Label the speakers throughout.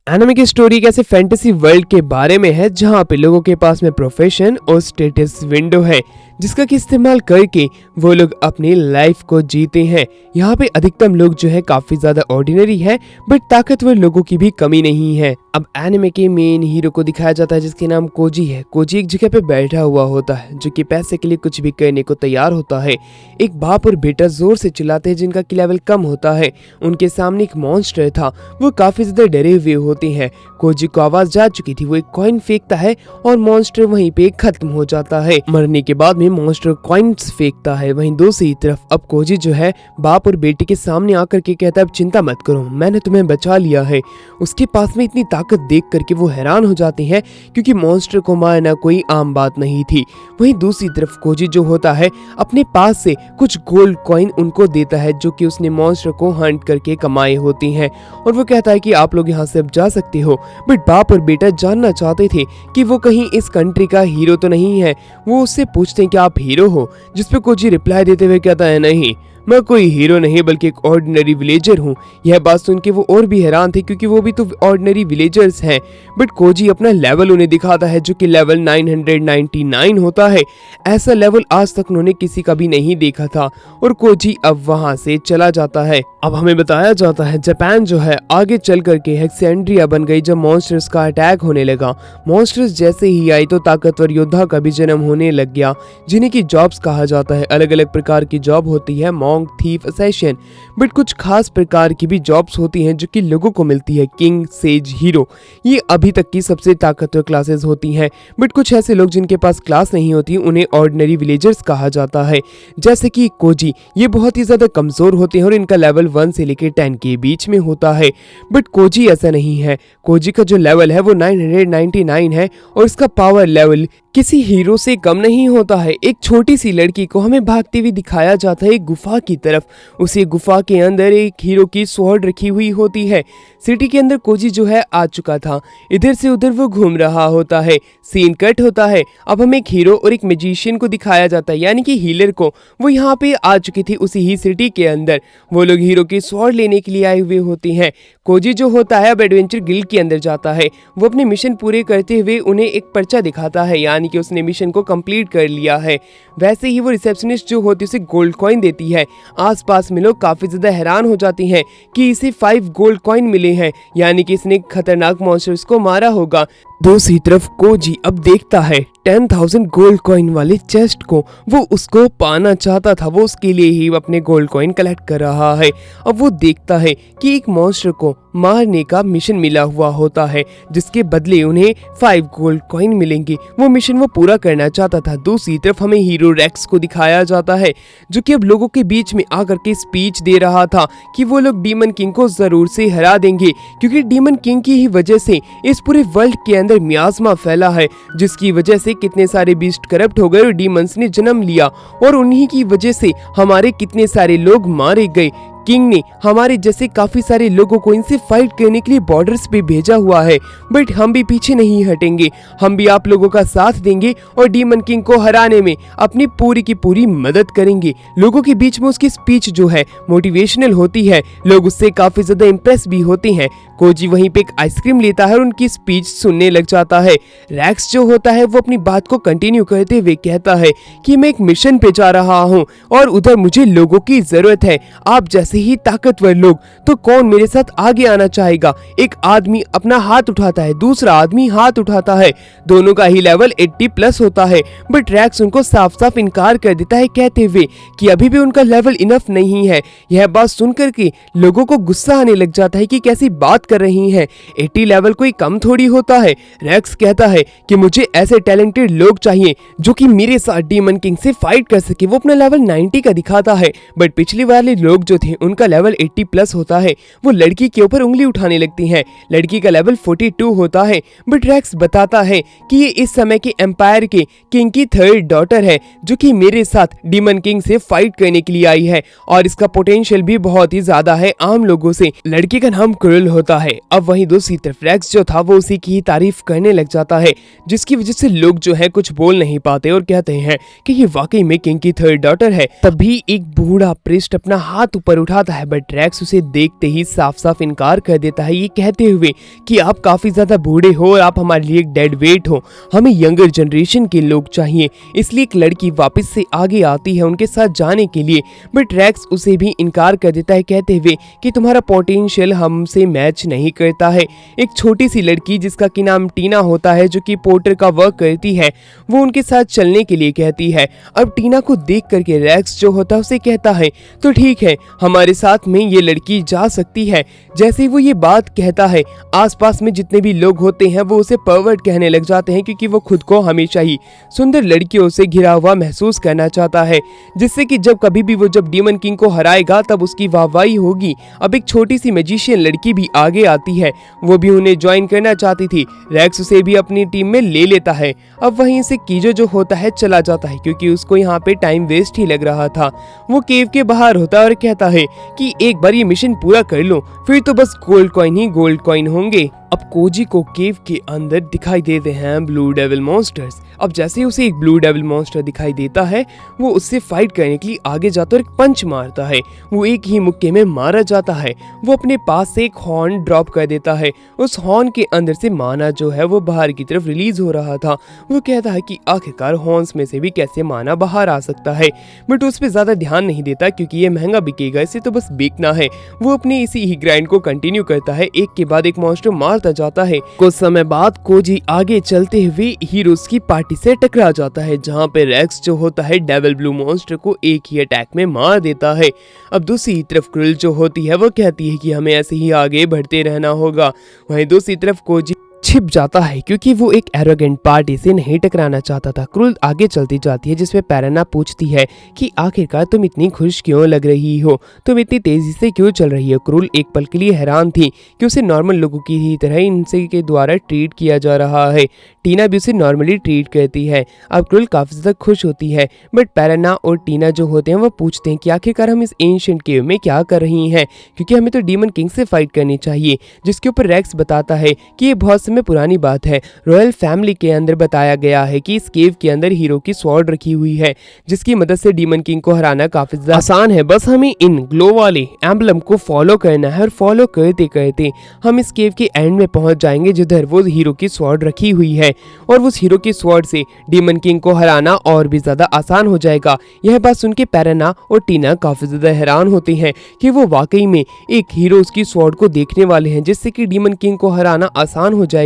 Speaker 1: Anime की story एक ऐसे फैंटेसी वर्ल्ड के बारे में है जहाँ पे लोगों के पास में प्रोफेशन और स्टेटस विंडो है जिसका कि इस्तेमाल करके वो लोग अपनी लाइफ को जीते हैं। यहाँ पे अधिकतम लोग जो है काफी ज्यादा ऑर्डिनरी है बट ताकतवर लोगों की भी कमी नहीं है। अब एनिमे के मेन हीरो को दिखाया जाता है जिसके नाम कोजी है। कोजी एक जगह पे बैठा हुआ होता है जो कि पैसे के लिए कुछ भी करने को तैयार होता है। एक बाप और बेटा जोर से चिल्लाते हैं जिनका की लेवल कम होता है। उनके सामने एक मॉन्स्टर था, वो काफी ज्यादा डरे हुए होते हैं। कोजी को आवाज जा चुकी थी, वो एक कॉइन फेंकता है और मॉन्स्टर वहीं पे खत्म हो जाता है। मरने के बाद में मॉन्स्टर कॉइन्स फेंकता है। वहीं दूसरी तरफ अब कोजी जो है बाप और बेटे के सामने आकर के कहता है अब चिंता मत करो, मैंने तुम्हें बचा लिया है। उसके पास में इतनी ताकत देख करके वो हैरान हो जाते हैं क्योंकि मॉन्स्टर को मारना कोई आम बात नहीं थी। वहीं दूसरी तरफ कोजी जो होता है अपने पास से कुछ गोल्ड कॉइन उनको देता है जो कि उसने मॉन्स्टर को हंट करके कमाए होती हैं और वो कहता है कि आप लोग यहाँ से अब जा सकते हो। बट बाप और बेटा जानना चाहते थे कि वो कहीं इस कंट्री का हीरो तो नहीं है। वो उससे पूछते हैं कि आप हीरो हो, जिसपे कोजी रिप्लाई देते हुए कहता है नहीं, मैं कोई हीरो नहीं बल्कि एक ऑर्डिनरी विलेजर हूँ। यह बात सुन के वो और भी हैरान थे क्योंकि वो भी तो ऑर्डिनरी विलेजर्स हैं। बट कोजी अपना लेवल उन्हें दिखाता है जो कि लेवल 999 होता है। ऐसा लेवल आज तक उन्होंने किसी का भी नहीं देखा था और कोजी अब वहां से चला जाता है। अब हमें बताया जाता है जापान जो है आगे चल करके हेक्सेंड्रिया बन गई जब मॉन्स्टर्स का अटैक होने लगा। मॉन्स्टर्स जैसे ही आई तो ताकतवर योद्धा का भी जन्म होने लग गया जिन्हें की जॉब्स कहा जाता है। अलग अलग प्रकार की जॉब होती है, मॉन्क, थीफ, असैसिन, बट कुछ खास प्रकार की भी जॉब्स होती हैं जो कि लोगों को मिलती है। किंग, सेज, हीरो, ये अभी तक की सबसे ताकतवर क्लासेस होती हैं। बट कुछ ऐसे लोग जिनके पास क्लास नहीं होती उन्हें ऑर्डिनरी विलेजर्स कहा जाता है। जैसे कि कोजी, ये बहुत ही ज्यादा कमजोर होते हैं और इनका लेवल 1 से लेकर 10 के बीच में होता है। बट कोजी ऐसा नहीं है। कोजी का जो लेवल है वो 999 है और इसका पावर लेवल किसी हीरो से कम नहीं होता है। एक छोटी सी लड़की को हमें भागती हुई दिखाया जाता है एक गुफा की तरफ। उसी गुफा के अंदर एक हीरो की स्वॉर्ड रखी हुई होती है। सिटी के अंदर कोजी जो है आ चुका था, इधर से उधर वो घूम रहा होता है। सीन कट होता है। अब हमें एक हीरो और एक मैजिशियन को दिखाया जाता है यानी कि हीलर को। वो यहाँ पे आ चुकी थी उसी ही सिटी के अंदर। वो लोग हीरो की स्वॉर्ड लेने के लिए आए हुए होते हैं। कोजी जो होता है अब एडवेंचर गिल्ड के अंदर जाता है। वो अपने मिशन पूरे करते हुए उन्हें एक पर्चा दिखाता है यानी कि उसने मिशन को कंप्लीट कर लिया है। वैसे ही वो रिसेप्शनिस्ट जो होती है उसे गोल्ड कॉइन देती है। आसपास में लोग काफी ज्यादा हैरान हो जाती हैं कि इसे 5 गोल्ड कॉइन मिले हैं यानी कि इसने खतरनाक मॉन्स्टर्स को मारा होगा। दूसरी तरफ कोजी अब देखता है 10,000 गोल्ड कॉइन वाले चेस्ट को। वो उसको पाना चाहता था, वो उसके लिए ही अपने गोल्ड कॉइन कलेक्ट कर रहा है। अब वो देखता है कि एक मॉन्स्टर को मारने का मिशन मिला हुआ होता है जिसके बदले उन्हें 5 गोल्ड कॉइन मिलेंगे। वो मिशन वो पूरा करना चाहता था। दूसरी तरफ हमें हीरो रेक्स को दिखाया जाता है जो कि अब लोगों के बीच में आकर के स्पीच दे रहा था कि वो लोग डीमन किंग को जरूर से हरा देंगे क्योंकि डीमन किंग की ही वजह से इस पूरे वर्ल्ड के अंदर मियास्मा फैला है जिसकी वजह से कितने सारे बीस्ट करप्ट हो गए और डीमंस ने जन्म लिया और उन्हीं की वजह से हमारे कितने सारे लोग मारे गए। किंग ने हमारे जैसे काफी सारे लोगों को इनसे फाइट करने के लिए बॉर्डर्स पे भेजा हुआ है बट हम भी पीछे नहीं हटेंगे। हम भी आप लोगों का साथ देंगे और डीमन किंग को हराने में अपनी पूरी की पूरी मदद करेंगे। लोगों के बीच में उसकी स्पीच जो है मोटिवेशनल होती है, लोग उससे काफी ज्यादा इम्प्रेस भी होते हैं। कोजी वहीं पे एक आइसक्रीम लेता है और उनकी स्पीच सुनने लग जाता है। रैक्स जो होता है वो अपनी बात को कंटिन्यू करते हुए कहता है कि मैं एक मिशन पे जा रहा हूँ और उधर मुझे लोगों की जरूरत है। आप जैसे ही ताकतवर लोग, तो कौन मेरे साथ आगे आना चाहेगा? एक आदमी अपना हाथ उठाता है, दूसरा आदमी हाथ उठाता है। दोनों का ही लेवल 80 प्लस होता है बट रैक्स उनको साफ साफ इनकार कर देता है कहते हुए कि अभी भी उनका लेवल इनफ नहीं है। यह बात सुनकर के लोगों को गुस्सा आने लग जाता है कि कैसी बात कर रही हैं, 80 लेवल कोई कम थोड़ी होता है। रैक्स कहता है कि मुझे ऐसे टैलेंटेड लोग चाहिए जो कि मेरे साथ डीमन किंग से फाइट कर सके। वो अपना लेवल 90 का दिखाता है बट पिछले वाले लोग जो थे उनका लेवल 80 प्लस होता है। वो लड़की के ऊपर उंगली उठाने लगती हैं। लड़की का लेवल 42 होता है बट रैक्स बताता है कि ये इस समय के एम्पायर के किंग की 3rd डॉटर है जो कि मेरे साथ डीमन किंग से फाइट करने के लिए आई है और इसका पोटेंशियल भी बहुत ही ज्यादा है आम लोगों से। लड़की का नाम क्रुल होता होता है। अब वहीं दूसरी तरफ रेक्स जो था वो उसी की ही तारीफ करने लग जाता है, जिसकी वजह से लोग जो है कुछ बोल नहीं पाते और कहते हैं कि ये वाकई में किंग की थर्ड डॉटर है। तभी एक बूढ़ा प्रिस्ट अपना हाथ ऊपर उठाता है, बट रेक्स उसे देखते ही साफ साफ इनकार कर देता है, ये कहते हुए कि आप काफी ज्यादा बूढ़े हो और आप हमारे लिए एक डेड वेट हो, हमें यंगर जनरेशन के लोग चाहिए। इसलिए एक लड़की वापस से आगे आती है उनके साथ जाने के लिए, बट रेक्स उसे भी इनकार कर देता है, कहते हुए कि तुम्हारा पोटेंशियल हमसे मैच नहीं करता है। एक छोटी सी लड़की जिसका की नाम टीना होता है, जो कि पोर्टर का वर्क करती है, वो उनके साथ चलने के लिए कहती है। अब टीना को देख करके रेक्स जो होता है उसे कहता है तो ठीक है, हमारे साथ में ये लड़की जा सकती है। जैसे ही वो ये बात कहता है, आसपास में जितने भी लोग होते हैं वो उसे परवर्ट कहने लग जाते हैं, क्योंकि वो खुद को हमेशा ही सुंदर लड़कियों से घिरा हुआ महसूस करना चाहता है, जिससे कि जब कभी भी वो जब डीमन किंग को हराएगा तब उसकी वाहवाही होगी। अब एक छोटी सी मैजिशियन लड़की भी आगे आती है, वो भी उन्हें ज्वाइन करना चाहती थी। रेक्स उसे भी अपनी टीम में ले लेता है। अब वहीं से कीजो जो होता है चला जाता है, क्योंकि उसको यहाँ पे टाइम वेस्ट ही लग रहा था। वो केव के बाहर होता है और कहता है कि एक बार ये मिशन पूरा कर लो, फिर तो बस गोल्ड कॉइन ही गोल्ड कॉइन होंगे। अब कोजी को केव के अंदर दिखाई देते हैं ब्लू डेविल मॉन्स्टर्स। अब जैसे उसे एक ब्लू डेविल मॉन्स्टर दिखाई देता है, वो उससे फाइट करने के लिए आगे जाता है और एक पंच मारता है। वो एक ही मुक्के में मारा जाता है। वो अपने पास से एक हॉर्न ड्रॉप कर देता है। उस हॉर्न के अंदर से माना जो है वो बाहर की तरफ रिलीज हो रहा था। वो कहता है कि आखिरकार हॉर्न्स में से भी कैसे माना बाहर आ सकता है, बट उस पर ज्यादा ध्यान नहीं देता, क्योंकि ये महंगा बिकेगा, इसे तो बस बेचना है। वो अपने इसी ही ग्राइंड को कंटिन्यू करता है। एक के बाद एक मॉन्स्टर मारता जाता है। कुछ समय बाद कोजी आगे चलते हुए हीरोज की पार्टी से टकरा जाता है, जहाँ पे रेक्स जो होता है डेविल ब्लू मॉन्स्टर को एक ही अटैक में मार देता है। अब दूसरी तरफ क्रिल जो होती है वो कहती है कि हमें ऐसे ही आगे बढ़ते रहना होगा। वहीं दूसरी तरफ कोजी छिप जाता है, क्योंकि वो एक एरोगेंट पार्टी से नहीं टकराना चाहता था। क्रूल आगे चलती जाती है, जिसमें पैराना पूछती है कि आखिरकार तुम इतनी खुश क्यों लग रही हो, तुम इतनी तेजी से क्यों चल रही हो। क्रूल एक पल के लिए हैरान थी कि उसे नॉर्मल लोगों की ही तरह इनसे के द्वारा ट्रीट किया जा रहा है। टीना भी उसे नॉर्मली ट्रीट करती है। अब क्रूल काफी ज्यादा खुश होती है, बट पैराना और टीना जो होते हैं वो पूछते हैं कि आखिरकार हम इस एंशिएंट केव में क्या कर रही हैं, क्योंकि हमें तो डीमन किंग से फाइट करनी चाहिए। जिसके ऊपर रेक्स बताता है कि ये बहुत समय पुरानी बात है। रॉयल फैमिली के अंदर बताया गया है कि इस केव के अंदर हीरो की स्वॉर्ड रखी हुई है, जिसकी मदद से डीमन किंग को हराना काफी ज्यादा आसान है। बस हमें इन ग्लो वाले एम्बलम को फॉलो करना है, और फॉलो करते करते हम इस केव के एंड में पहुंच जाएंगे, जिधर वो हीरो की स्वॉर्ड रखी हुई है, और उस हीरो की स्वॉर्ड से डीमन किंग को हराना और भी ज्यादा आसान हो जाएगा। यह बात सुन के पैराना और टीना काफी ज्यादा हैरान होते हैं कि वो वाकई में एक हीरो उसकी स्वॉर्ड को देखने वाले हैं, जिससे कि डीमन किंग को हराना आसान हो जाएगा।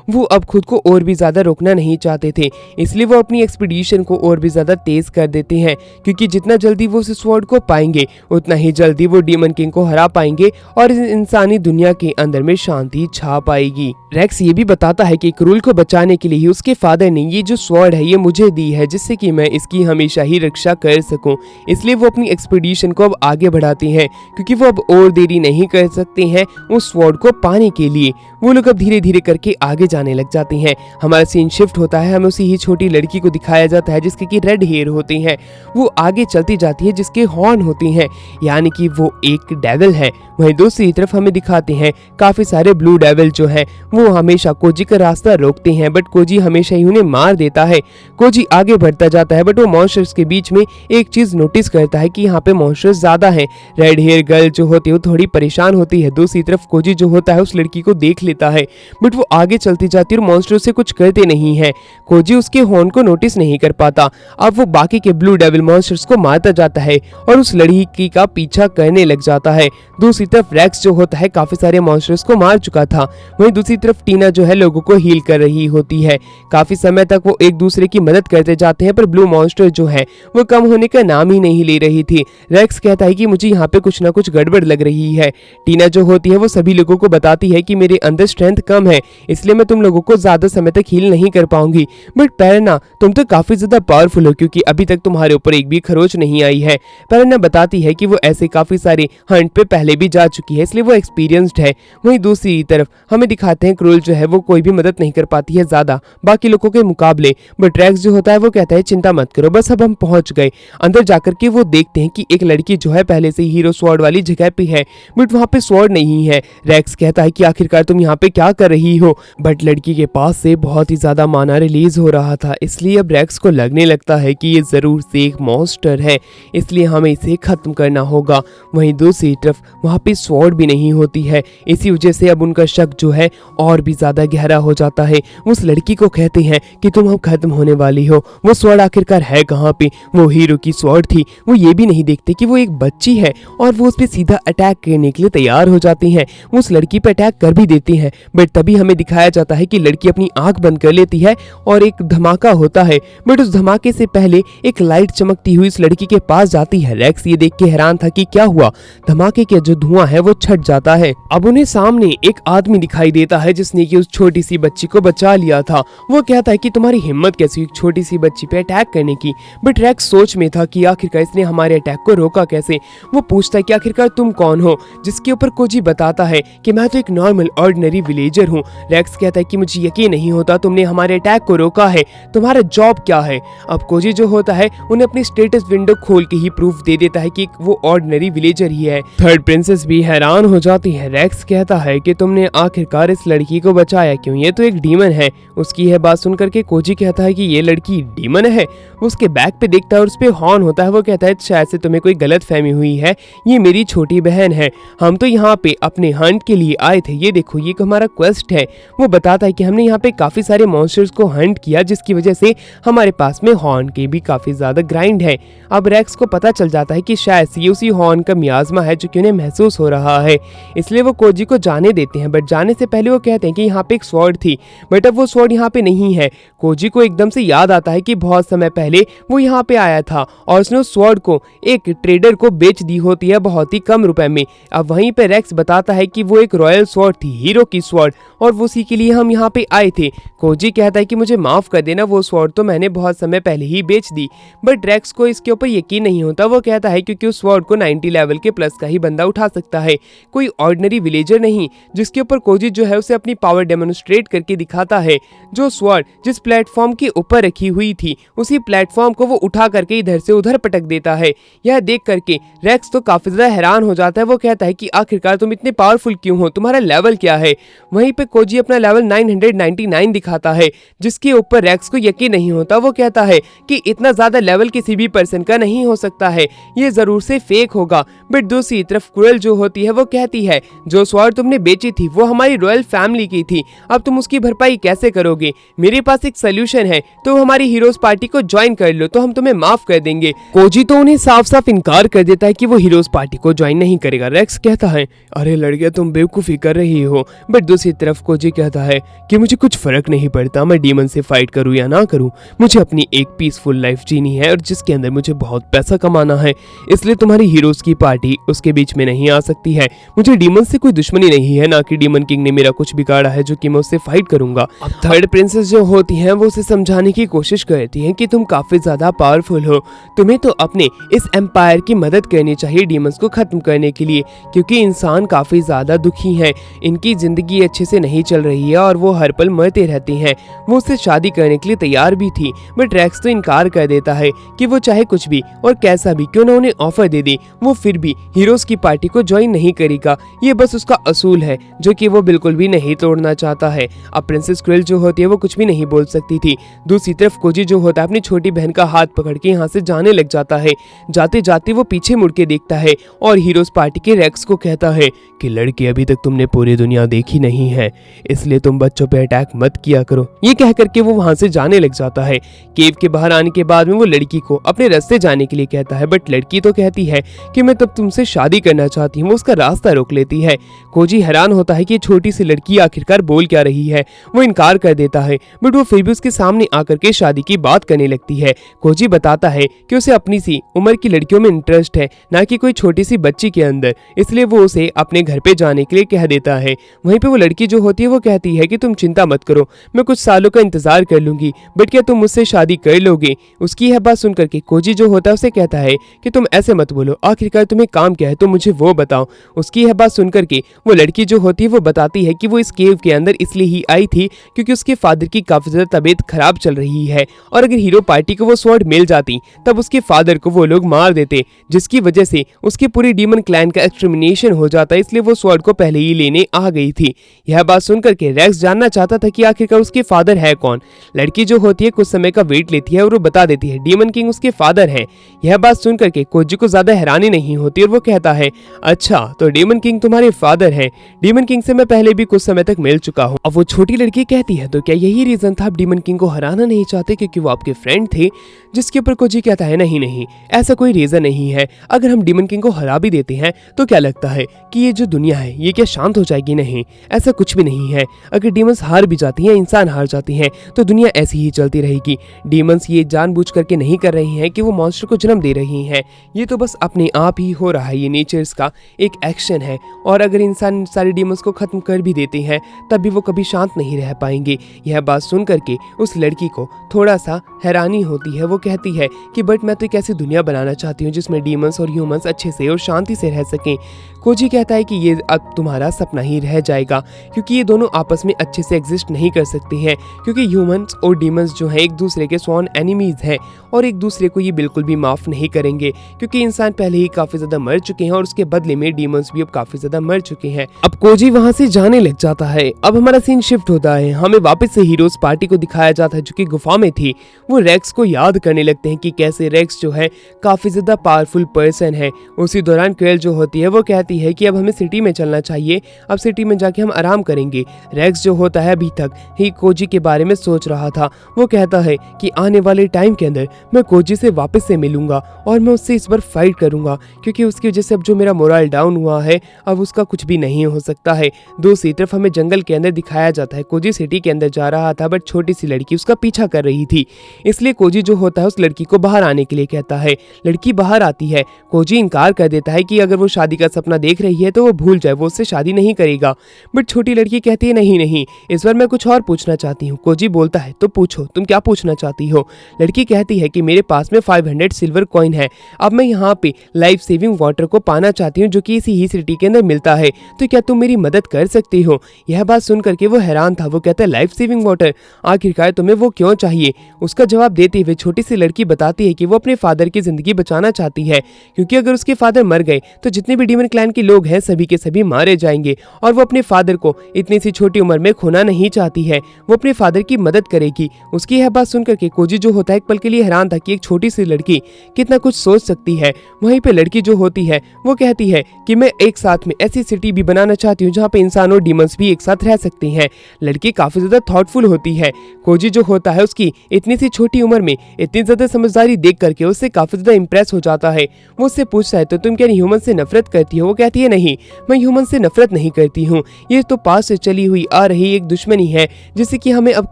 Speaker 1: वो अब खुद को और भी ज्यादा रोकना नहीं चाहते थे, इसलिए वो अपनी एक्सपीडिशन को और भी ज्यादा तेज कर देते हैं, क्योंकि जितना जल्दी वो उस स्वॉर्ड को पाएंगे उतना ही जल्दी वो डीमन किंग को हरा पाएंगे और इस इंसानी दुनिया के अंदर में शांति छा पाएगी। रेक्स ये भी बताता है कि क्रूल को बचाने के लिए ही उसके फादर ने ये जो स्वॉर्ड है ये मुझे दी है, जिससे कि मैं इसकी हमेशा ही रक्षा कर सकूं। इसलिए वो अपनी एक्सपीडिशन को अब आगे बढ़ाती हैं, क्योंकि वो अब और देरी नहीं कर सकते हैं उस स्वॉर्ड को पाने के लिए। वो लोग अब धीरे धीरे करके आगे जाने लग जाती हैं। हमारा सीन शिफ्ट होता है, हमें उसी ही छोटी लड़की को दिखाया जाता है जिसके की रेड हेयर होती हैं। वो आगे चलती जाती है, जिसके हॉर्न होती हैं, यानी कि वो एक डेविल है। वहीं दूसरी तरफ हमें दिखाते हैं काफी सारे ब्लू डेविल जो हैं वो हमेशा कोजी का रास्ता रोकते हैं, बट कोजी हमेशा ही उन्हें मार देता है। कोजी आगे बढ़ता जाता है, बट वो मॉन्स्टर्स के बीच में एक चीज नोटिस करता है कि यहाँ पे मॉन्स्टर्स ज्यादा हैं। रेड हेयर गर्ल जो होती है वो थोड़ी परेशान होती है। दूसरी तरफ कोजी जो होता है उस लड़की को देख लेता है, बट वो आगे चलती जाती है और मॉन्स्टर से कुछ करते नहीं है। कोजी उसके हॉर्न को नोटिस नहीं कर पाता। अब वो बाकी के ब्लू डेविल मॉन्स्टर्स को मारता जाता है और उस लड़की का पीछा करने लग जाता है। दूसरी तरफ रेक्स जो होता है काफी सारे मॉन्स्टर्स को मार चुका था। वहीं दूसरी तरफ टीना जो है लोगों को हील कर रही होती है। काफी समय तक वो एक दूसरे की मदद करते जाते हैं, पर ब्लू मॉन्स्टर जो है वो कम होने का नाम ही नहीं ले रही थी। रेक्स कहता है कि मुझे यहाँ पे कुछ ना कुछ गड़बड़ लग रही है। टीना जो होती है वो सभी लोगों को बताती है कि मेरे अंदर स्ट्रेंथ कम है, इसलिए मैं तुम लोगों को ज्यादा समय तक हील नहीं कर पाऊंगी। बट पेरेना, तुम तो काफी ज्यादा पावरफुल हो क्योंकि अभी तक तुम्हारे ऊपर एक भी खरोच नहीं आई है। पेरेना बताती है कि वो ऐसे काफी सारे हंट पे पहले भी जा चुकी है, इसलिए वो एक्सपीरियंस्ड है। वहीं दूसरी तरफ हमें दिखाते हैं क्रूल जो है वो कोई भी मदद नहीं कर पाती है ज्यादा बाकी लोगों के मुकाबले। बट रेक्स जो होता है वो कहता है चिंता मत करो, बस अब हम पहुंच गए। अंदर जाकर के वो देखते हैं कि एक लड़की जो है पहले से हीरो स्वॉर्ड वाली जगह पे है, बट वहां पे स्वॉर्ड नहीं है। रेक्स कहता है कि आखिरकार तुम यहाँ पे क्या कर रही हो। बट लड़की के पास से बहुत ही ज्यादा माना रिलीज हो रहा था, इसलिए अब रेक्स को लगने लगता है कि ये जरूर से एक मॉन्स्टर है, इसलिए हमें इसे खत्म करना होगा। वहीं दूसरी तरफ वहां पे स्वॉर्ड भी नहीं होती है, इसी वजह से अब उनका शक जो है और भी ज्यादा गहरा हो जाता है। उस लड़की को कहते हैं कि तुम अब खत्म होने वाली हो। वो स्वॉर्ड आखिरकार है कहाँ पे? वो हीरो की स्वॉर्ड थी। वो ये भी नहीं देखते कि वो एक बच्ची है और वो उस पर सीधा अटैक करने के लिए तैयार हो जाती हैं। वो उस लड़की पे अटैक कर भी देती हैं, बट तभी हमें दिखाया जाता है कि लड़की अपनी आंख बंद कर लेती है और एक धमाका होता है। बट उस धमाके से पहले एक लाइट चमकती हुई उस लड़की के पास जाती है। रेक्स ये देख के हैरान था कि क्या हुआ। धमाके के जो धुआं है वो छट जाता है। अब उन्हें सामने एक आदमी दिखाई देता है जिसने कि उस छोटी सी बच्ची को बचा लिया था। वो कहता है कि तुम्हारी हिम्मत कैसी हुई एक छोटी सी बच्ची पे अटैक करने की। बट रेक्स सोच में था कि आखिरकार इसने हमारे अटैक को रोका कैसे। वो पूछता है कि आखिरकार तुम कौन हो, जिसके ऊपर कोजी बताता है कि मैं तो एक नॉर्मल ऑर्डिनरी विलेजर हूँ। रेक्स कहता है कि मुझे यकीन नहीं होता तुमने हमारे अटैक को रोका है, तुम्हारा जॉब क्या है। अब कोजी जो होता है उन्हें अपनी स्टेटस विंडो खोल के ही प्रूफ दे देता है कि वो ऑर्डिनरी विलेजर ही है। थर्ड प्रिंसेस भी हैरान हो जाती है। रेक्स कहता है कि तुमने आखिरकार इस लड़की को बचाया क्यों, ये तो एक डीमन है। उसकी यह बात सुनकर के कोजी कहता है कि ये लड़की डीमन है। उसके बैक पे देखता है और उस पे हॉर्न होता है। वो कहता है शायद से तुम्हें कोई गलत फहमी हुई है, ये मेरी छोटी बहन है। हम तो यहाँ पे अपने हंट के लिए आए थे, ये देखो ये हमारा क्वेस्ट है। वो बताता है कि हमने यहाँ पे काफी सारे मॉन्स्टर्स को हंट किया जिसकी वजह से हमारे पास में हॉर्न की भी काफी ज्यादा ग्राइंड है। अब रेक्स को पता चल जाता है कि शायद से ये उसी हॉर्न का मियाज़मा है जो कि उन्हें महसूस हो रहा है, इसलिए वो कोजी को जाने देते हैं। बट जाने से पहले वो कहते हैं कि यहाँ पे एक स्वॉर्ड थी, बट अब वो स्वॉर्ड यहाँ पे नहीं है। कोजी को एकदम से याद आता है कि बहुत समय पहले वो यहाँ पे आया था और उसने उस स्वॉर्ड को एक ट्रेडर को बेच दी होती है बहुत ही कम रुपए में। अब वहीं पे रेक्स बताता है कि वो एक रॉयल स्वॉर्ड थी, हीरो की स्वॉर्ड, और उसी के लिए हम यहाँ पे आए थे। कोजी कहता है कि मुझे माफ कर देना, वो स्वॉर्ड तो मैंने बहुत समय पहले ही बेच दी। बट रेक्स को इसके ऊपर यकीन नहीं होता। वो कहता है क्योंकि उस स्वॉर्ड को 90 लेवल के प्लस का ही बंदा उठा सकता है, कोई ऑर्डिनरी विलेजर नहीं। जिसके ऊपर कोजी जो है उसे अपनी पावर डेमोन्स्ट्रेट करके दिखाता है। जो स्वॉर्ड जिस प्लेटफॉर्म के ऊपर रखी हुई थी उसी प्लेटफॉर्म को वो उठा करके इधर से उधर पटक देता है। यह देख करके रेक्स तो काफी ज्यादा हैरान हो जाता है। वो कहता है कि आखिरकार तुम इतने पावरफुल क्यों हो, तुम्हारा लेवल क्या है। वहीं पे कोजी अपना लेवल 999 दिखाता है जिसके ऊपर रेक्स को यकीन नहीं होता। वो कहता है कि इतना ज्यादा लेवल किसी भी पर्सन का नहीं हो सकता है, ये जरूर से फेक होगा। बट दूसरी तरफ क्रूएल जो होती है वो कहती है जो स्वॉर्ड तुमने बेची थी वो हमारी रॉयल फैमिली की थी, अब तुम उसकी भरपाई कैसे करोगे। मेरे पास एक सोल्यूशन है, तुम हमारी हीरोज पार्टी को ज्वाइन कर लो तो हम तुम्हें माफ कर देंगे। कोजी तो उन्हें साफ साफ इनकार कर देता है कि वो हीरोज पार्टी को ज्वाइन नहीं करेगा। रेक्स कहता है अरे लड़कियां तुम बेवकूफी कर रही हो। बट दूसरी तरफ कोजी कहता है कि मुझे कुछ फर्क नहीं पड़ता मैं डीमन से फाइट करूं या ना करूं, मुझे अपनी एक पीसफुल लाइफ जीनी है और जिसके अंदर मुझे बहुत पैसा कमाना है, इसलिए तुम्हारी हीरोज की पार्टी उसके बीच में नहीं आ सकती है। मुझे डीमन से कोई दुश्मनी नहीं है, ना कि डीमन किंग ने मेरा कुछ बिगाड़ा है जो कि मैं उससे फाइट करूंगा। अब थर्ड प्रिंसेस जो होती हैं वो उसे समझाने की कोशिश करती हैं कि तुम काफी ज्यादा पावरफुल हो, तुम्हें तो अपने इस एम्पायर की मदद करनी चाहिए डीमंस को खत्म करने के लिए, क्योंकि इंसान काफी ज्यादा दुखी हैं, इनकी जिंदगी अच्छे से नहीं चल रही है और वो हर पल मरते रहते हैं। वो उससे शादी करने के लिए तैयार भी थी, बट रेक्स तो इनकार कर देता है कि वो चाहे कुछ भी और कैसा भी क्यों ना उन्हें ऑफर दे दे, वो फिर भी हीरोज की पार्टी को ज्वाइन नहीं करेगा। ये बस उसका असूल है जो कि वो बिल्कुल भी नहीं तोड़ना चाहता है। अब प्रिंसेस क्रूएल जो होती है वो कुछ भी नहीं बोल सकती थी। दूसरी तरफ कोजी जो होता है अपनी छोटी बहन का हाथ पकड़ के यहाँ से जाने लग जाता है। जाते जाते वो पीछे मुड़ के देखता है और हीरोज पार्टी के रेक्स को कहता है कि लड़की अभी तक तुमने पूरी दुनिया देखी नहीं है, इसलिए तुम बच्चों पे अटैक मत किया करो। ये कह करके वो वहां से जाने लग जाता है। केव के बाहर आने के बाद में वो लड़की को अपने रास्ते जाने के लिए कहता है, बट लड़की तो कहती है कि मैं तब तुमसे शादी करना चाहती हूँ। वो उसका रास्ता रोक लेती है। कोजी हैरान होता है कि छोटी सी लड़की आखिरकार बोल क्या रही है। वो इनकार कर देता है, बट वो फिर भी उसके सामने आकर के शादी की बात करने लगती है। कोजी बताता है कि उसे अपनी सी उम्र की लड़कियों में इंटरेस्ट है, ना कि कोई छोटी सी बच्ची के अंदर, इसलिए वो उसे अपने घर पे जाने के लिए कह देता है। वहीं पे वो लड़की जो होती है वो कहती है कि तुम चिंता मत करो, मैं कुछ सालों का इंतजार कर लूंगी, बट क्या तुम मुझसे शादी कर लोगे? उसकी यह बात सुनकर के कोजी जो होता है उसे कहता है कि तुम ऐसे मत बोलो, आखिरकार तुम्हें काम क्या है, तुम मुझे वो बताओ। उसकी यह बात सुनकर के वो लड़की जो होती है वो बताती है कि वो इस केव के अंदर इसलिए ही आई थी क्योंकि उसके फादर की काफी ज्यादा तबीयत खराब चल रही है, और अगर हीरो पार्टी को वो स्वॉर्ड मिल जाती तब उसके फादर को वो लोग मार देते, जिसकी वजह से उसकी पूरी डीमन क्लैन का एक्सटर्मिनेशन हो जाता, इसलिए वो स्वॉर्ड को पहले ही लेने आ गई थी। यह बात सुनकर के रेक्स जानना चाहता था कि आखिरकार उसके फादर है कौन। लड़की जो होती है कुछ समय का वेट लेती है और वो बता देती है डीमन किंग उसके फादर हैं। यह बात सुनकर के कोजी को ज्यादा हैरानी नहीं होती और वो कहता है अच्छा तो डीमन किंग तुम्हारे फादर हैं, डीमन किंग से मैं पहले भी कुछ समय तक मिल चुका हूँ। अब वो छोटी लड़की कहती है तो क्या यही रीजन था आप डीमन किंग को हराना नहीं चाहते क्योंकि वो आपके फ्रेंड थे? जिसके ऊपर कोजी कहता है नहीं नहीं, ऐसा कोई रीजन नहीं है, अगर हम डीमन किंग को हरा भी देते हैं तो क्या लगता है कि ये जो दुनिया है ये क्या शांत हो जाएगी? नहीं, ऐसा कुछ भी नहीं है। अगर डीमंस हार भी जाती हैं, इंसान हार जाते हैं तो दुनिया ऐसी ही चलती रहेगी। डीमंस ये जानबूझ करके नहीं कर रही हैं कि वो मॉन्स्टर को जन्म दे रही हैं, ये तो बस अपने आप ही हो रहा है, ये नेचर्स का एक एक्शन है। और अगर इंसान सारे डीमंस को खत्म कर भी देते हैं तब भी वो कभी शांत नहीं रह पाएंगे। यह बात सुन करके उस लड़की को थोड़ा सा हैरानी होती है। वो कहती है कि बट मैं तो एक ऐसी दुनिया बनाना चाहती हूँ जिसमें डीमंस और ह्यूमंस अच्छे से और शांति से रह सकें। कोजी कहता है कि ये अब तुम्हारा सपना ही रह जाएगा क्योंकि ये दोनों आपस में अच्छे से एग्जिस्ट नहीं कर सकते हैं, क्योंकि ह्यूमंस और डीमंस जो हैं एक दूसरे के स्वॉन एनिमीज हैं और एक दूसरे को ये बिल्कुल भी माफ नहीं करेंगे, क्योंकि इंसान पहले ही काफी ज्यादा मर चुके हैं और उसके बदले में डीमंस भी अब काफी ज्यादा मर चुके हैं। अब कोजी वहां से जाने लग जाता है। अब हमारा सीन शिफ्ट होता है, हमें वापस से हीरोज पार्टी को दिखाया जाता है जो कि गुफा में थी। वो रेक्स को याद करने लगते हैं कि कैसे रेक्स जो है काफी ज्यादा पावरफुल पर्सन है। उसी दौरान क्वेल जो होती है वो कहती है कि अब हमें सिटी में चलना चाहिए, अब सिटी में जाके हम आराम करेंगे। रेक्स जो होता है अभी तक ही कोजी के बारे में सोच रहा था। वो कहता है कि आने वाले टाइम के अंदर मैं कोजी से वापस से मिलूंगा और मैं उससे इस बार फाइट करूंगा, क्योंकि उसकी वजह से अब जो मेरा मोरल डाउन हुआ है अब उसका कुछ भी नहीं हो सकता है। दूसरी तरफ हमें जंगल के अंदर दिखाया जाता है, कोजी सिटी के अंदर जा रहा था बट छोटी सी लड़की उसका पीछा कर रही थी, इसलिए कोजी जो होता है उस लड़की को बाहर आने के लिए कहता है। लड़की बाहर आती है, कोजी इनकार कर देता है कि अगर वो शादी का सपना देख रही है तो वो भूल जाए, वो उससे शादी नहीं करेगा। बट छोटी लड़की कहती है नहीं नहीं, इस बार मैं कुछ और पूछना चाहती हूँ। कोजी बोलता है तो पूछो, तुम क्या पूछना चाहती हो? लड़की कहती है कि मेरे पास में 500 सिल्वर कॉइन है, अब मैं यहाँ पे लाइफ सेविंग वाटर को पाना चाहती हूँ जो कि इसी ही सिटी के अंदर मिलता है, तो क्या तुम मेरी मदद कर सकती हो? यह बात सुन करके वो हैरान था। वो कहता है लाइफ सेविंग वाटर, आखिरकार तुम्हें वो क्यों चाहिए? उसका जवाब देते हुए छोटी सी लड़की बताती है कि वो अपने फादर की जिंदगी बचाना चाहती है, क्योंकि अगर उसके फादर मर गए तो जितने भी डीमन क्लैन के लोग हैं सभी के सभी मारे जाएंगे, और वो अपने फादर को इतनी सी छोटी उम्र में खोना नहीं चाहती है। वो अपने फादर की मदद करेगी। उसकी यह बात सुनकर के कोजी जो होता है एक पल के लिए हैरान था कि एक छोटी सी लड़की कितना कुछ सोच सकती है। वहीं पे लड़की जो होती है वो कहती है कि मैं एक साथ में ऐसी सिटी भी बनाना चाहती हूँ जहाँ पे इंसान और डीमंस भी एक साथ रह सकते हैं। लड़की काफी ज्यादा थॉटफुल होती है। कोजी जो होता है उसकी इतनी सी छोटी उम्र में इतनी ज्यादा समझदारी देख करके उससे काफी ज्यादा इंप्रेस हो जाता है। वो उससे पूछता है तो तुम क्या ह्यूमन से नफरत करती हो? वो कहती है नहीं, मैं ह्यूमन से नफरत नहीं करती हूँ, ये तो पास से चली हुई आ रही एक दुश्मनी है जिसे कि हमें अब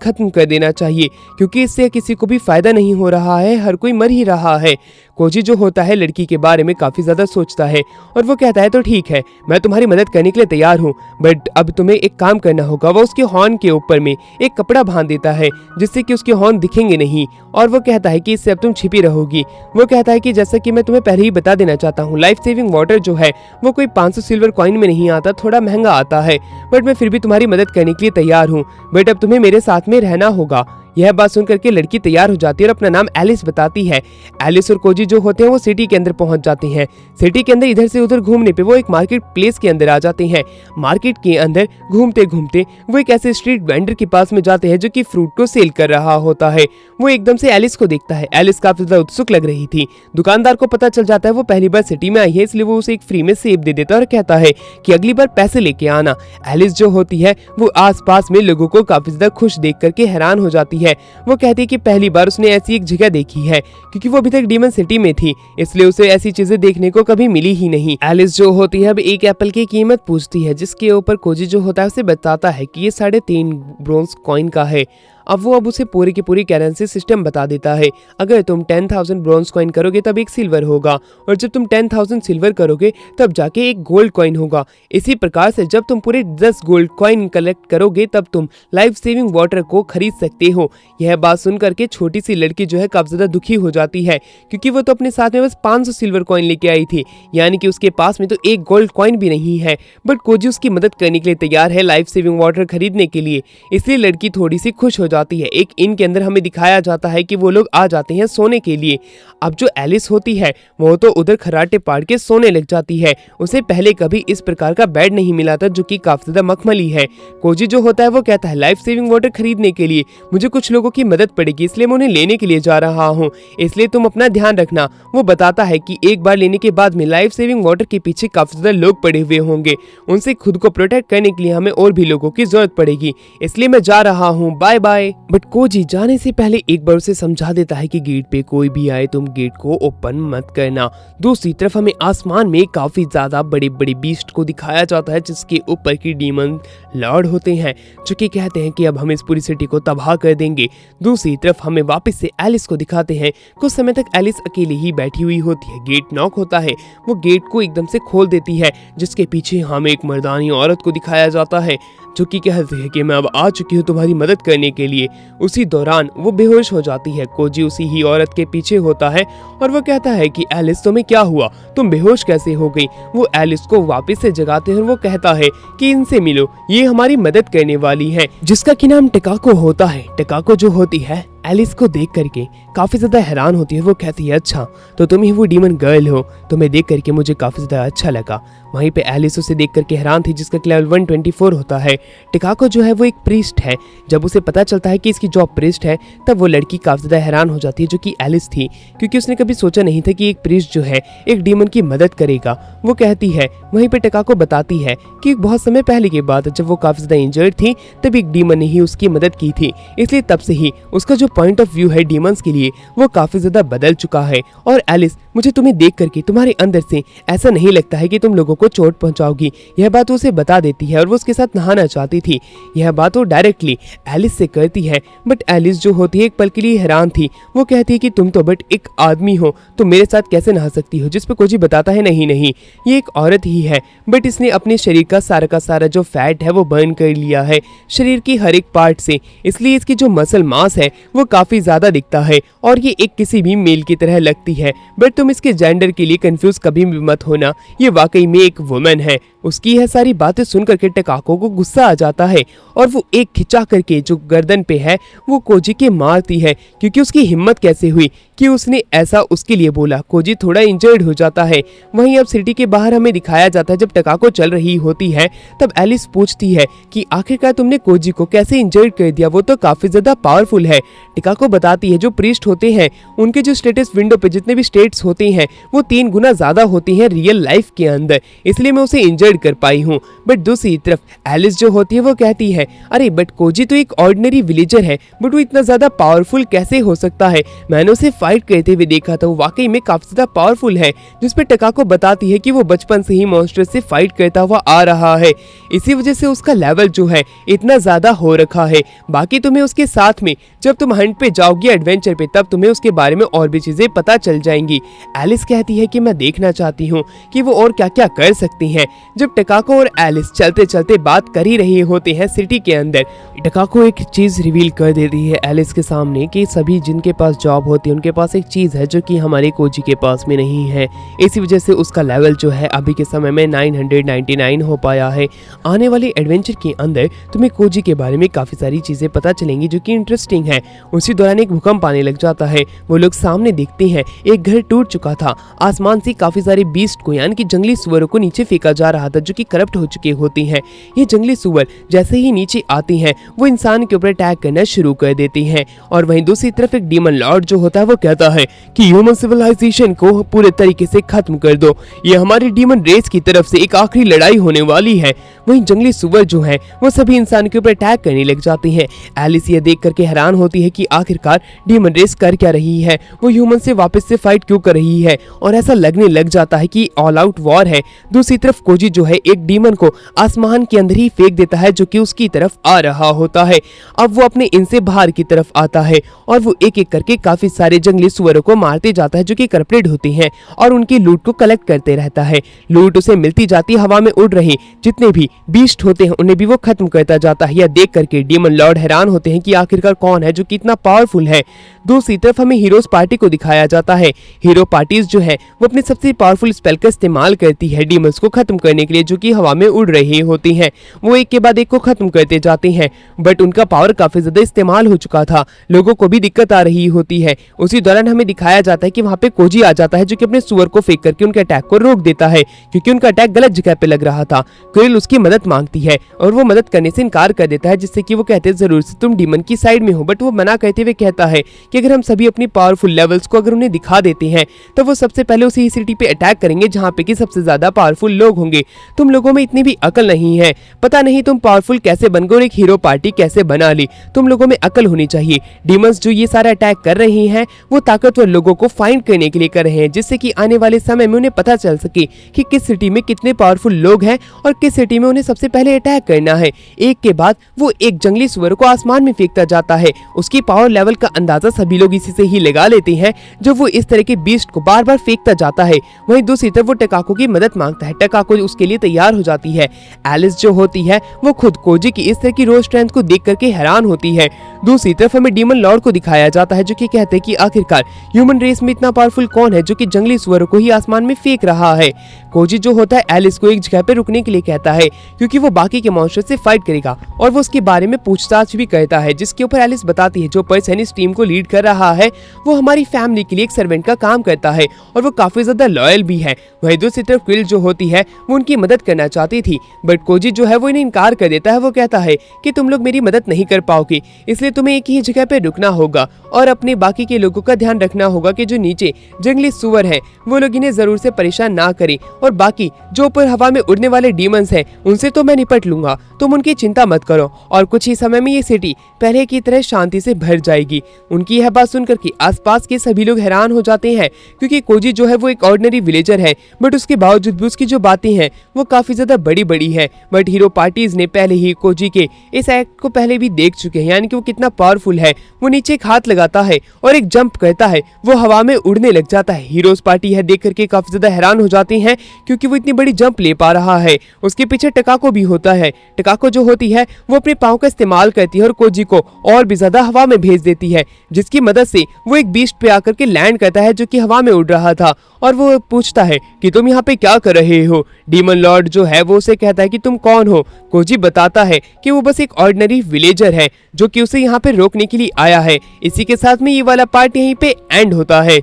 Speaker 1: खत्म कर देना चाहिए, क्योंकि इससे किसी को भी फायदा नहीं हो रहा है, हर कोई मर ही रहा है। कोजी जो होता है लड़की के बारे में काफी ज्यादा सोचता है और वो कहता है तो ठीक है, मैं तुम्हारी मदद करने के लिए तैयार हूँ, बट अब तुम्हें एक काम करना होगा। वो उसके हॉर्न के ऊपर में एक कपड़ा बांध देता है जिससे कि उसके हॉर्न दिखेंगे नहीं, और वो कहता है कि इससे अब तुम छिपी रहोगी। वो कहता है कि जैसा कि मैं तुम्हें पहले ही बता देना चाहता हूँ, लाइफ सेविंग वाटर जो है वो कोई 500 सिल्वर कॉइन में नहीं आता, थोड़ा महंगा आता है, बट मैं फिर भी तुम्हारी मदद करने के लिए तैयार हूँ, बट अब तुम्हें मेरे साथ में रहना होगा। यह बात सुनकर के लड़की तैयार हो जाती है और अपना नाम एलिस बताती है। एलिस और कोजी जो होते हैं वो सिटी के अंदर पहुंच जाते हैं। सिटी के अंदर इधर से उधर घूमने पे वो एक मार्केट प्लेस के अंदर आ जाते हैं। मार्केट के अंदर घूमते घूमते वो एक ऐसे स्ट्रीट वेंडर के पास में जाते हैं जो कि फ्रूट को सेल कर रहा होता है। वो एकदम से एलिस को देखता है। एलिस काफी ज्यादा उत्सुक लग रही थी। दुकानदार को पता चल जाता है वो पहली बार सिटी में आई है, इसलिए वो उसे एक फ्री में सेब दे देता है और कहता है कि अगली बार पैसे लेके आना। एलिस जो होती है वो आस पास में लोगों को काफी ज्यादा खुश देख करके हैरान हो जाती है। वो कहती है कि पहली बार उसने ऐसी एक जगह देखी है, क्योंकि वो अभी तक डीमन सिटी में थी, इसलिए उसे ऐसी चीजें देखने को कभी मिली ही नहीं। एलिस जो होती है अब एक एप्पल की कीमत पूछती है, जिसके ऊपर कोजी जो होता है उसे बताता है कि ये 3.5 ब्रोंज कॉइन का है। अब उसे पूरी की पूरी करेंसी सिस्टम बता देता है। अगर तुम 10,000 ब्रॉन्ज कॉइन करोगे तब एक सिल्वर होगा, और जब तुम 10,000 सिल्वर करोगे तब जाके एक गोल्ड कॉइन होगा। इसी प्रकार से जब तुम पूरे 10 गोल्ड कॉइन कलेक्ट करोगे तब तुम लाइफ सेविंग वाटर को खरीद सकते हो। यह बात सुनकर के छोटी सी लड़की जो है काफी ज्यादा दुखी हो जाती है, क्योंकि वो तो अपने साथ में बस 500 सिल्वर कॉइन लेके आई थी, यानी कि उसके पास में तो एक गोल्ड कॉइन भी नहीं है। बट कोजी उसकी मदद करने के लिए तैयार है लाइफ सेविंग वाटर खरीदने के लिए, इसलिए लड़की थोड़ी सी खुश हो जाती है। एक इन के अंदर हमें दिखाया जाता है कि वो लोग आ जाते हैं सोने के लिए। अब जो एलिस होती है वो तो उधर खराटे पाड़ के सोने लग जाती है। उसे पहले कभी इस प्रकार का बेड नहीं मिला था जो कि काफी ज्यादा मखमली है। कोजी जो होता है वो कहता है लाइफ सेविंग वाटर खरीदने के लिए मुझे कुछ लोगों की मदद पड़ेगी, इसलिए मैं उन्हें लेने के लिए जा रहा हूँ, इसलिए तुम अपना ध्यान रखना। वो बताता है कि एक बार लेने के बाद में लाइफ सेविंग वाटर के पीछे काफी ज्यादा लोग पड़े हुए होंगे, उनसे खुद को प्रोटेक्ट करने के लिए हमें और भी लोगों की जरूरत पड़ेगी, इसलिए मैं जा रहा हूँ, बाय बाय। बट कोजी जाने से पहले एक बार उसे समझा देता है कि गेट पे कोई भी आए तुम गेट को ओपन मत करना। दूसरी तरफ हमें आसमान में काफी ज्यादा बड़े बड़े बीस्ट को दिखाया जाता है, जिसके ऊपर की डीमन लॉर्ड होते हैं, जो कि कहते हैं कि अब हम इस पूरी सिटी को तबाह कर देंगे। दूसरी तरफ हमें वापस से एलिस को दिखाते हैं। कुछ समय तक एलिस अकेली ही बैठी हुई होती है। गेट नॉक होता है, वो गेट को एकदम से खोल देती है, जिसके पीछे हमें एक मर्दानी औरत को दिखाया जाता है, जो कि कहती है कि मैं अब आ चुकी हूँ तुम्हारी मदद करने के लिए। उसी दौरान वो बेहोश हो जाती है। कोजी उसी ही औरत के पीछे होता है और वो कहता है कि एलिस तुम्हें क्या हुआ, तुम बेहोश कैसे हो गई। वो एलिस को वापस से जगाते हैं और वो कहता है कि इनसे मिलो, ये हमारी मदद करने वाली है, जिसका की नाम टिकाको होता है। टिकाको जो होती है एलिस को देख करके काफी ज्यादा हैरान होती है। वो कहती है अच्छा तो तुम ही वो डीमन गर्ल हो, तुम्हें देख करके मुझे काफी ज्यादा अच्छा लगा। वहीं पे एलिस उसे देख करके हैरान थी, जिसका लेवल 124 होता है। टिकाको जो है वो एक प्रीस्ट है। जब उसे पता चलता है कि इसकी जॉब प्रीस्ट है तब वो लड़की काफी ज्यादा हैरान हो जाती है, जो कि एलिस थी, क्योंकि उसने कभी सोचा नहीं था कि एक प्रीस्ट जो है एक डीमन की मदद करेगा। वो कहती है, वहीं पे टिकाको बताती है कि बहुत समय पहले की बात, जब वो काफी ज्यादा इंजर्ड थी तब एक डीमन ने ही उसकी मदद की थी, इसलिए तब से ही उसका जो पॉइंट ऑफ व्यू है डीमंस के लिए वो काफी ज्यादा बदल चुका है। और एलिस मुझे तुम्हें देख करके तुम्हारे अंदर से ऐसा नहीं लगता है कि तुम लोगों को चोट पहुंचाओगी। यह बात उसे बता देती है और वो उसके साथ नहाना चाहती थी। यह बात वो डायरेक्टली एलिस से करती है, बट एलिस जो होती है एक पल के लिए हैरान थी। वो कहती है कि तुम तो बट एक आदमी हो, तुम मेरे साथ कैसे नहा सकती हो। जिस पे कोजी बताता है नहीं नहीं ये एक औरत ही है, बट इसने अपने शरीर का सारा जो फैट है वो बर्न कर लिया है शरीर की हर एक पार्ट से, इसलिए इसकी जो मसल मास है वो काफी ज्यादा दिखता है और ये एक किसी भी मेल की तरह लगती है। बट तुम इसके जेंडर के लिए कंफ्यूज कभी भी मत होना, ये वाकई में एक वुमेन है। उसकी यह सारी बातें सुनकर के टिकाको को गुस्सा आ जाता है और वो एक खिंचा करके जो गर्दन पे है वो कोजी के मारती है, क्योंकि उसकी हिम्मत कैसे हुई कि उसने ऐसा उसके लिए बोला। कोजी थोड़ा इंजर्ड हो जाता है। वहीं अब सिटी के बाहर हमें दिखाया जाता है, जब टिकाको चल रही होती है तब एलिस पूछती है कि आखिरकार तुमने कोजी को कैसे इंजर्ड कर दिया, वो तो काफी ज्यादा पावरफुल है। टिकाको बताती है जो प्रीस्ट होते हैं उनके जो स्टेटस विंडो पे जितने भी स्टेट्स होते हैं वो 3 गुना ज्यादा होती हैं रियल लाइफ के अंदर, इसलिए मैं उसे इंजर्ड कर पाई हूँ। बट दूसरी तरफ एलिस जो होती है वो कहती है अरे बट कोजी तो एक ऑर्डिनरी विलेजर है, बट वो इतना ज्यादा पावरफुल कैसे हो सकता है, मैंने उसे फाइट करते हुए देखा था, वो वाकई में काफी ज्यादा पावरफुल है। जिस पे टिकाको बताती है कि वो बचपन से ही मॉन्स्टर से फाइट करता हुआ आ रहा है, इसी वजह से उसका लेवल जो है इतना ज्यादा हो रखा है। बाकी तुम्हें उसके साथ में जब तुम हंट पे जाओगी एडवेंचर पे तब तुम्हें उसके बारे में और भी चीजें पता चल जाएंगी। एलिस कहती है कि मैं देखना चाहती हूँ कि वो और क्या क्या कर सकती हैं। जब टिकाको और एलिस चलते चलते बात कर ही रहे होते हैं सिटी के अंदर, टिकाको एक चीज रिवील कर देती है एलिस के सामने कि सभी जिनके पास जॉब होती है उनके पास एक चीज है जो कि हमारे कोजी के पास में नहीं है, इसी वजह से उसका लेवल जो है अभी के समय में 999 हो पाया है। आने वाले एडवेंचर के अंदर तुम्हें कोजी के बारे में काफी सारी चीजें पता चलेंगी जो कि इंटरेस्टिंग है। उसी दौरान एक भूकंप आने लग जाता है। वो लोग सामने देखते हैं एक घर टूट चुका था, आसमान से काफी सारे बीस्ट को यानी कि जंगली सुअरों को नीचे फेंका जा रहा था जो कि करप्ट हो चुके होती हैं। ये जंगली सुअर जैसे ही नीचे आती हैं वो इंसान के ऊपर अटैक करना शुरू कर देती हैं। और वहीं दूसरी तरफ एक डीमन लॉर्ड जो होता है वो कहता है कि ह्यूमन सिविलाइजेशन को पूरे तरीके से खत्म कर दो, ये हमारी डीमन रेस की तरफ से एक आखिरी लड़ाई होने वाली है। वहीं जंगली सुअर जो है वो सभी इंसान के ऊपर अटैक करने लग जाते हैं। एलिस ये देख करके हैरान होती है कि आखिरकार डीमन रेस कर क्या रही है, वो ह्यूमन से वापस से फाइट क्यों कर रही है, और ऐसा लगने लग जाता है कि ऑल आउट वॉर है। दूसरी तरफ कोजी जो है एक डीमन को आसमान के अंदर ही फेंक देता है जो कि उसकी तरफ आ रहा होता है। अब वो अपने इनसे बाहर की तरफ आता है और वो एक एक करके काफी सारे जंगली सुअरों को मारते जाता है जो कि करप्टेड होते हैं और उनकी लूट को कलेक्ट करते रहता है। लूट उसे मिलती जाती है, हवा में उड़ रहे जितने भी बीस्ट होते हैं उन्हें भी वो खत्म करता जाता है। यह देख करके डीमन लॉर्ड हैरान होते हैं कि आखिरकार कौन है जो कि इतना पावरफुल है। दूसरी तरफ हमें हीरोज पार्टी को दिखाया जाता है। हीरो पार्टीज जो है वो अपनी सबसे पावरफुल स्पेल का इस्तेमाल करती है डीमंस को खत्म करने के लिए जो कि हवा में उड़ रहे होती हैं। वो एक के बाद एक को खत्म करते जाते हैं, बट उनका पावर काफी ज्यादा इस्तेमाल हो चुका था, लोगों को भी दिक्कत आ रही होती है। उसी दौरान हमें दिखाया जाता है कि वहाँ पे कोजी आ जाता है जो कि अपने सुअर को फेंक करके उनके अटैक को रोक देता है क्योंकि उनका अटैक गलत जगह पे लग रहा था। क्रिल उसकी मदद मांगती है और वो मदद करने से इनकार कर देता है, जिससे कि वो कहते हैं जरूर से तुम डीमन की साइड में हो, बट वो मना करते हुए कहता है कि अगर हम सभी अपनी पावरफुल लेवल्स को अगर उन्हें दिखा देते हैं तो वो सबसे पहले उसी सिटी पे अटैक करेंगे जहाँ पे कि सबसे ज्यादा पावरफुल लोग होंगे। तुम लोगों में इतनी भी अकल नहीं है, पता नहीं तुम पावरफुल कैसे बन गए और एक हीरो पार्टी कैसे बना ली। तुम लोगों में अकल होनी चाहिए। डीमंस जो ये सारा अटैक कर रही हैं वो ताकतवर लोगों को फाइंड करने के लिए कर रहे हैं, जिससे कि आने वाले समय में उन्हें पता चल सके कि किस सिटी में कितने पावरफुल लोग हैं और किस सिटी में उन्हें सबसे पहले अटैक करना है। एक के बाद वो एक जंगली सुअर को आसमान में फेंकता जाता है। उसकी पावर लेवल का अंदाजा सभी लोग इसी से ही लगा लेते हैं जब वो इस तरह के बीस्ट को बार बार फेंकता जाता है। वहीं दूसरी तरफ वो टकाको की मदद मांगता है। टकाको उसके लिए तैयार हो जाती है। एलिस जो होती है वो खुद कोजी की इस तरह की रो स्ट्रेंथ को देख करके हैरान होती है। दूसरी तरफ हमें डीमन लॉर्ड को दिखाया जाता है जो कि कहते हैं कि आखिरकार ह्यूमन रेस में इतना पावरफुल कौन है जो कि जंगली सुअरों को ही आसमान में फेंक रहा है। कोजी जो होता है एलिस को एक जगह पे रुकने के लिए कहता है क्योंकि वो बाकी के मॉन्स्टर से फाइट करेगा और वो उसके बारे में पूछताछ भी करता है, जिसके ऊपर एलिस बताती है जो पर्सन इस टीम को लीड कर रहा है वो हमारी फैमिली के लिए एक सर्वेंट का काम करता है और वो काफी ज्यादा लॉयल भी है। वहीं दूसरी तरफ क्रिल जो होती है वो उनकी मदद करना चाहती थी, बट कोजी जो है वो इन्हें इनकार कर देता है। वो कहता है कि तुम लोग मेरी मदद नहीं कर पाओगे, इसलिए तुम्हें एक ही जगह पे रुकना होगा और अपने बाकी के लोगों का ध्यान रखना होगा कि जो नीचे जंगली सुअर है वो लोग इन्हें जरूर से परेशान ना करें और बाकी जो ऊपर हवा में उड़ने वाले डीमंस हैं उनसे तो मैं निपट लूंगा, तुम उनकी चिंता मत करो। और कुछ ही समय में ये सिटी पहले की तरह शांति से भर जाएगी। उनकी यह बात सुनकर के आसपास के सभी लोग हैरान हो जाते हैं क्योंकि कोजी जो है वो एक ऑर्डिनरी विलेजर है, बट उसके बावजूद भी उसकी जो बातें हैं वो काफी ज्यादा बड़ी बड़ी है। बट हीरो पार्टीज ने पहले ही कोजी के इस एक्ट को पहले भी देख चुके हैं, यानी कि वो कितना पावरफुल है। वो नीचे एक हाथ लगाता है और एक जंप करता है, वो हवा में उड़ने लग जाता है। हीरोज पार्टी है देख करके काफी ज्यादा हैरान हो जाती हैं क्योंकि वो इतनी बड़ी जंप ले पा रहा है। उसके पीछे टकाको भी होता है। टकाको जो होती है वो अपने पाँव का इस्तेमाल करती है और कोजी को और भी ज्यादा हवा में भेज देती है, जिसकी मदद से वो एक बीस्ट पे आकर के लैंड करता है जो कि हवा में उड़ रहा था और वो पूछता है कि तुम यहाँ पे क्या कर रहे हो। डीमन लॉर्ड जो है वो उसे कहता है कि तुम कौन हो। कोजी बताता है कि वो बस एक ऑर्डिनरी विलेजर है जो कि उसे यहाँ पे रोकने के लिए आया है। इसी के साथ में ये वाला पार्ट यहीं पे एंड होता है।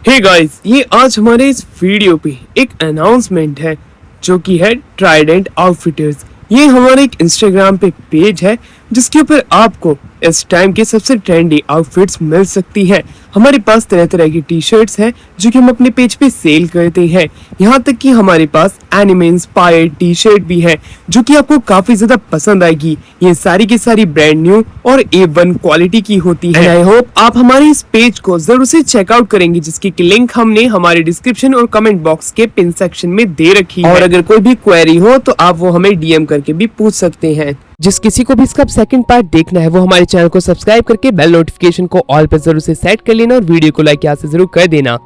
Speaker 1: हे गाइस, ये आज हमारे इस वीडियो पे एक अनाउंसमेंट है जो कि है ट्राइडेंट आउटफिटर्स। ये हमारे एक इंस्टाग्राम पे पेज है जिसके ऊपर आपको इस टाइम के सबसे ट्रेंडी आउटफिट्स मिल सकती है। हमारे पास तरह तरह की टी शर्ट्स हैं जो कि हम अपने पेज पे सेल करते हैं। यहाँ तक कि हमारे पास एनिमे इंस्पायर्ड टी शर्ट भी है जो कि आपको काफी ज्यादा पसंद आएगी। ये सारी की सारी ब्रांड न्यू और A1 क्वालिटी की होती है। आई होप आप हमारे इस पेज को जरूर से चेकआउट करेंगे, जिसकी लिंक हमने हमारे डिस्क्रिप्शन और कमेंट बॉक्स के पिन सेक्शन में दे रखी है। और अगर कोई भी क्वेरी हो तो आप वो हमें DM करके भी पूछ सकते हैं। जिस किसी को भी इसका सेकंड पार्ट देखना है वो हमारे चैनल को सब्सक्राइब करके बेल नोटिफिकेशन को ऑल पे जरूर से सेट कर लेना और वीडियो को लाइक यहाँ से जरूर कर देना।